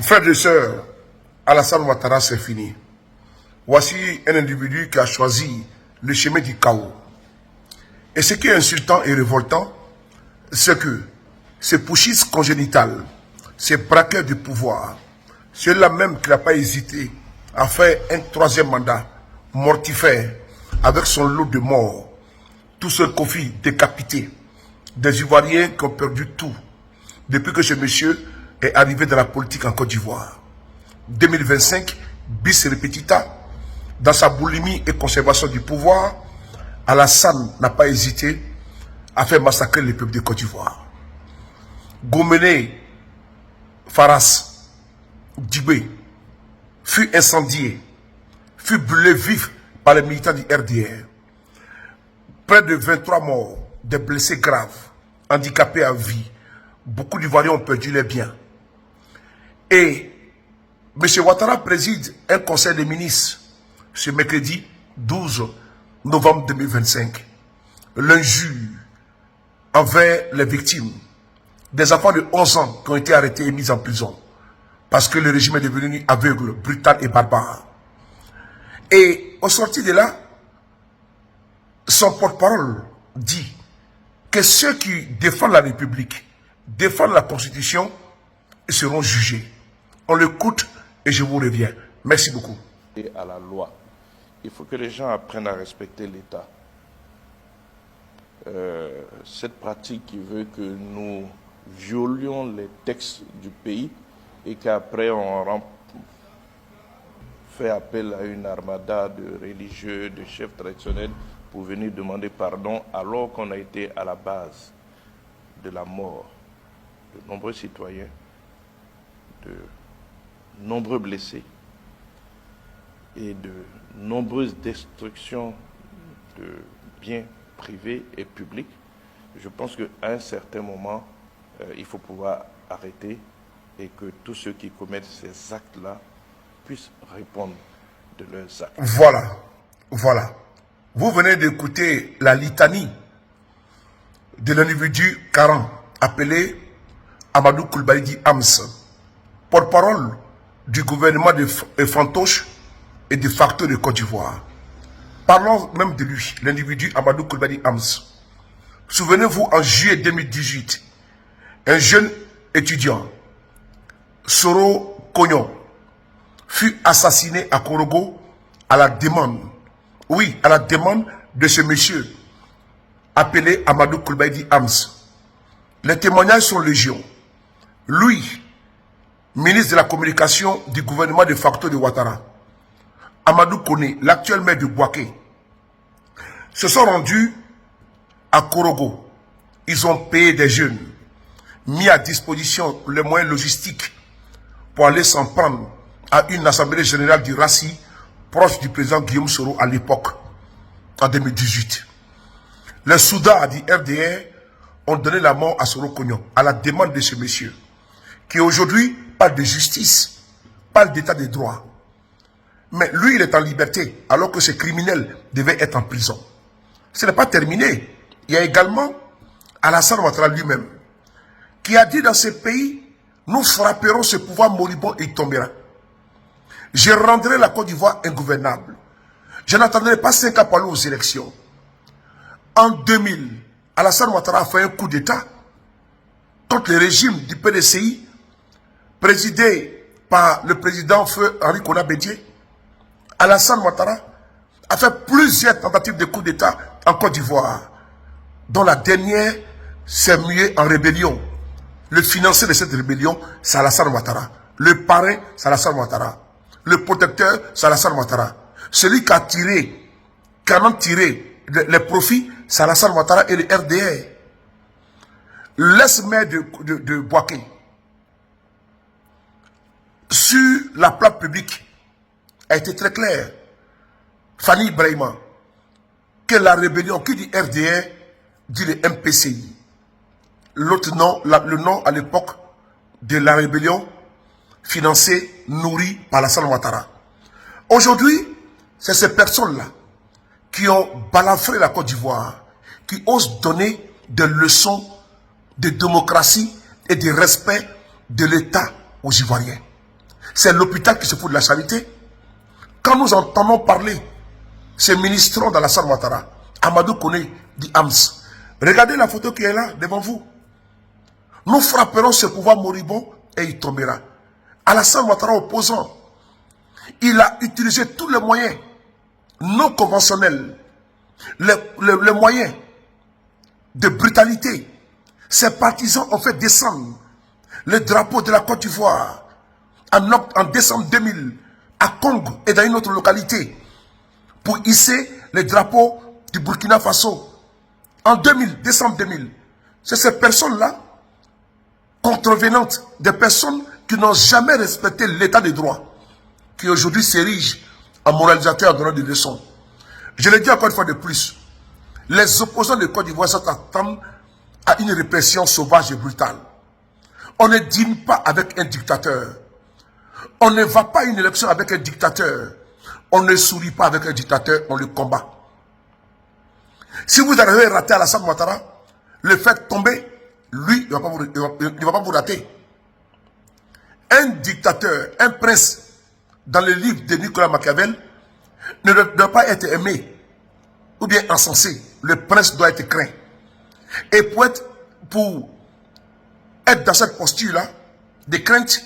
Frères et sœurs, Alassane Ouattara, c'est fini. Voici un individu qui a choisi le chemin du chaos. Et ce qui est insultant et révoltant, c'est que ces pushistes congénitales, ces braqueurs du pouvoir, ceux-là même qui n'a pas hésité à faire un troisième mandat mortifère avec son lot de morts, tout ce Kofi décapité, des Ivoiriens qui ont perdu tout depuis que ce monsieur est arrivé dans la politique en Côte d'Ivoire. 2025, bis repetita, dans sa boulimie et conservation du pouvoir, Alassane n'a pas hésité à faire massacrer le peuple de Côte d'Ivoire. Gomene Faras Dibé fut incendié, fut brûlé vif par les militants du RDR. Près de 23 morts, des blessés graves, handicapés à vie. Beaucoup d'Ivoiriens ont perdu leurs biens. Et M. Ouattara préside un conseil des ministres ce mercredi 12 novembre 2025. L'injure envers les victimes, des enfants de 11 ans qui ont été arrêtés et mis en prison parce que le régime est devenu aveugle, brutal et barbare. Et au sorti de là, son porte-parole dit que ceux qui défendent la République, défendent la Constitution, seront jugés. On l'écoute et je vous reviens. Merci beaucoup. Et à la loi. Il faut que les gens apprennent à respecter l'État. Cette pratique qui veut que nous violions les textes du pays et qu'après on fait appel à une armada de religieux, de chefs traditionnels pour venir demander pardon alors qu'on a été à la base de la mort de nombreux citoyens, de nombreux blessés et de nombreuses destructions de biens privés et publics. Je pense qu'à un certain moment, il faut pouvoir arrêter et que tous ceux qui commettent ces actes-là puissent répondre de leurs actes. Voilà, voilà. Vous venez d'écouter la litanie de l'individu Karan, appelé Amadou Koulibaly Ams, porte-parole du gouvernement de Fantoche et de facto de Côte d'Ivoire. Parlons même de lui, l'individu Amadou Koulibaly Ams. Souvenez-vous, en juillet 2018, un jeune étudiant, Soro Cognon, fut assassiné à Korogo à la demande, oui, à la demande de ce monsieur appelé Amadou Koulibaly Ams. Les témoignages sont légion. Lui, ministre de la communication du gouvernement de facto de Ouattara, Amadou Kone, l'actuel maire de Bouaké, se sont rendus à Korogo. Ils ont payé des jeunes, mis à disposition les moyens logistiques pour aller s'en prendre à une assemblée générale du RACI, proche du président Guillaume Soro à l'époque, en 2018. Les soudats du RDR ont donné la mort à Soro Cognon, à la demande de ce monsieur, qui aujourd'hui parle de justice, parle d'état de droit. Mais lui, il est en liberté, alors que ce criminel devait être en prison. Ce n'est pas terminé. Il y a également Alassane Ouattara lui-même, qui a dit dans ce pays, nous frapperons ce pouvoir moribond et il tombera. Je rendrai la Côte d'Ivoire ingouvernable. Je n'attendrai pas 5 ans pour aller aux élections. En 2000, Alassane Ouattara a fait un coup d'État contre le régime du PDCI, présidé par le président feu Henri Konan Bédié. Alassane Ouattara a fait plusieurs tentatives de coup d'État en Côte d'Ivoire, dont la dernière s'est muée en rébellion. Le financier de cette rébellion, c'est Alassane Ouattara. Le parrain, c'est Alassane Ouattara. Le protecteur, c'est Alassane Ouattara. Celui qui a tiré, qui en a tiré les profits, c'est Alassane Ouattara et le RDR. L'ex-maire de Bouaké, sur la place publique, a été très clair. Fanny Ibrahima, que la rébellion, qui dit RDR, dit le MPCI. L'autre nom, le nom à l'époque de la rébellion, financée, nourrie par Alassane Ouattara. Aujourd'hui, c'est ces personnes-là qui ont balafré la Côte d'Ivoire, qui osent donner des leçons de démocratie et de respect de l'État aux Ivoiriens. C'est l'hôpital qui se fout de la charité. Quand nous entendons parler ces ministres d'Alassane Ouattara, Amadou Kone dit Ams, regardez la photo qui est là devant vous. Nous frapperons ce pouvoir moribond et il tombera. Alassane Ouattara opposant, il a utilisé tous les moyens non conventionnels, les moyens de brutalité. Ses partisans ont fait descendre le drapeau de la Côte d'Ivoire en décembre 2000 à Congo et dans une autre localité pour hisser le drapeau du Burkina Faso en décembre 2000. C'est ces personnes-là, contrevenantes, des personnes qui n'ont jamais respecté l'état de droit, qui aujourd'hui s'érigent en moralisateur en donnant des leçons. Je le dis encore une fois de plus, les opposants de Côte d'Ivoire s'attendent à une répression sauvage et brutale. On ne dîne pas avec un dictateur. On ne va pas à une élection avec un dictateur. On ne sourit pas avec un dictateur, on le combat. Si vous arrivez à rater Alassane Ouattara, le fait tomber, lui, il ne va pas vous rater. Un dictateur, un prince, dans le livre de Nicolas Machiavel, ne doit pas être aimé ou bien encensé. Le prince doit être craint. Et pour être dans cette posture-là, de crainte,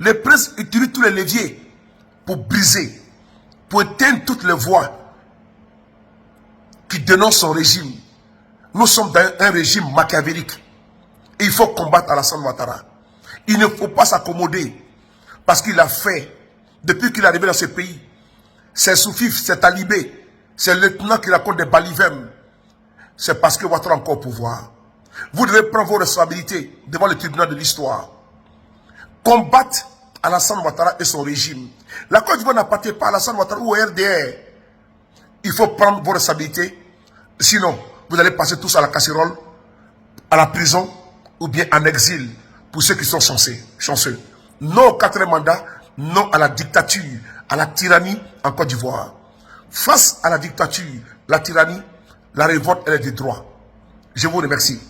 le prince utilise tous les leviers pour briser, pour éteindre toutes les voix qui dénoncent son régime. Nous sommes dans un régime machiavélique. Et il faut combattre Alassane Ouattara. Il ne faut pas s'accommoder parce qu'il a fait, depuis qu'il est arrivé dans ce pays, ses sous-fifs, ses talibés, ses lieutenants qui racontent des balivèmes. C'est parce que Ouattara est encore au pouvoir. Vous devez prendre vos responsabilités devant le tribunal de l'histoire. Combattre Alassane Ouattara et son régime. La Côte d'Ivoire n'appartient pas à Alassane Ouattara ou au RDR. Il faut prendre vos responsabilités. Sinon, vous allez passer tous à la casserole, à la prison ou bien en exil pour ceux qui sont chanceux. Non au 4e mandat, non à la dictature, à la tyrannie en Côte d'Ivoire. Face à la dictature, la tyrannie, la révolte, elle est des droits. Je vous remercie.